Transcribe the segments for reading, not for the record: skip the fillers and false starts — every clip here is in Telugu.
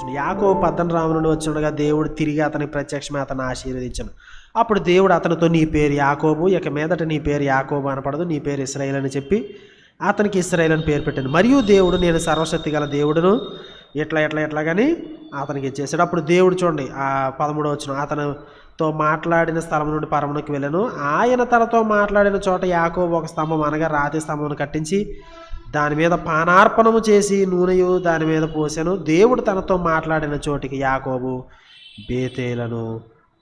వచ్చింది. యాకోబు పద్దనరాము నుండి వచ్చిండగా దేవుడు తిరిగి అతనికి ప్రత్యక్షమై అతన్ని ఆశీర్వదించను. అప్పుడు దేవుడు అతనితో, నీ పేరు యాకోబు, ఇక మీదట నీ పేరు యాకోబు అనపడదు, నీ పేరు ఇశ్రాయేలు అని చెప్పి అతనికి ఇశ్రాయేలు అని పేరు పెట్టాను. మరియు దేవుడు, నేను సర్వశక్తి గల దేవుడును, ఎట్లాగని అతనికి ఇచ్చేసాడు. అప్పుడు దేవుడు చూడండి ఆ 13వ వచనం, అతనితో మాట్లాడిన స్థలం నుండి పరమునకు వెళ్ళాను. ఆయన తనతో మాట్లాడిన చోట యాకోబు ఒక స్తంభం అనగా రాతి స్తంభం కట్టించి దాని మీద పానార్పణము చేసి నూనెయు దాని మీద పోసాను. దేవుడు తనతో మాట్లాడిన చోటికి యాకోబు బేతేలను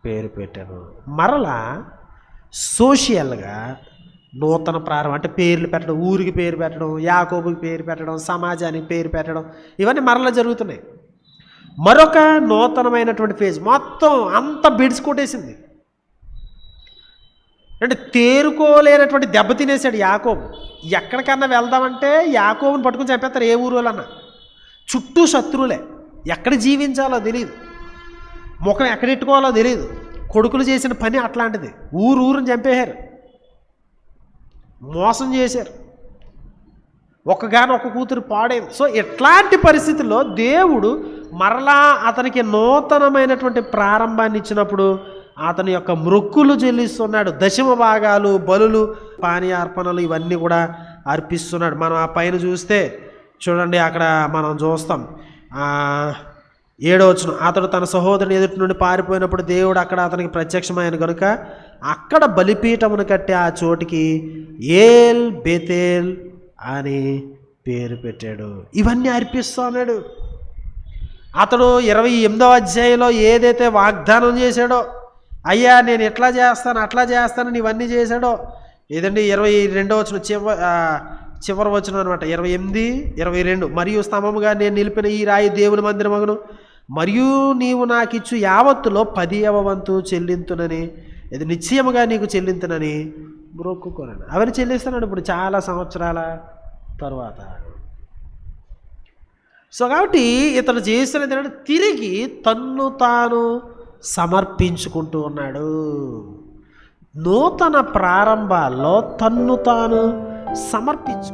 పేరు పెట్టాను. మరలా సోషియల్గా నూతన ప్రారంభం అంటే పేర్లు పెట్టడం, ఊరికి పేరు పెట్టడం, యాకోబుకి పేరు పెట్టడం, సమాజానికి పేరు పెట్టడం, ఇవన్నీ మరలా జరుగుతున్నాయి. మరొక నూతనమైనటువంటి ఫేజ్ మొత్తం అంతా బిడ్స్ కొట్టేసింది. అంటే తేరుకోలేనటువంటి దెబ్బ తినేసాడు యాకోబు. ఎక్కడికన్నా వెళ్దామంటే యాకోబుని పట్టుకుని చంపేస్తారు, ఏ ఊరోళ్ళన్నా. చుట్టూ శత్రువులే, ఎక్కడ జీవించాలో తెలియదు, ముఖం ఎక్కడెట్టుకోవాలో తెలియదు. కొడుకులు చేసిన పని అట్లాంటిది. ఊరుని చంపేశారు, మోసం చేశారు, ఒక్క కూతురు పాడైంది. సో ఇట్లాంటి పరిస్థితుల్లో దేవుడు మరలా అతనికి నూతనమైనటువంటి ప్రారంభాన్ని ఇచ్చినప్పుడు అతని యొక్క మొక్కులు చెల్లిస్తున్నాడు. దశమ భాగాలు, బలులు, పానీయార్పణలు ఇవన్నీ కూడా అర్పిస్తున్నాడు. మనం ఆ పైన చూస్తే చూడండి, అక్కడ మనం చూస్తాం 7వ వచనం, అతడు తన సహోదరుని ఎదుటి నుండి పారిపోయినప్పుడు దేవుడు అక్కడ అతనికి ప్రత్యక్షమైన కనుక అక్కడ బలిపీఠమును కట్టి ఆ చోటికి ఏల్ బేతేల్ అని పేరు పెట్టాడు. ఇవన్నీ అర్పిస్తున్నాడు. అతడు 28వ అధ్యాయంలో ఏదైతే వాగ్దానం చేశాడో, అయ్యా నేను ఎట్లా చేస్తాను అట్లా చేస్తానని ఇవన్నీ చేశాడో, ఏదండి 22వ వచనం చివరి వచనం అనమాట, 28, 22, మరియు స్తంభముగా నేను నిలిపిన ఈ రాయి దేవుని మందిరమగును, మరియు నీవు నాకు ఇచ్చు యావత్తులో 10వ వంతు చెల్లింతునని, ఇది నిశ్చయముగా నీకు చెల్లింతునని మొక్కుకొనను. అవన్నీ చెల్లిస్తున్నాడు ఇప్పుడు చాలా సంవత్సరాల తర్వాత. సో కాబట్టి ఇతను చేస్తున్నది ఏంటంటే తిరిగి తన్ను తాను సమర్పించుకుంటూ ఉన్నాడు. నూతన ప్రారంభాల్లో తన్ను తాను సమర్పించు.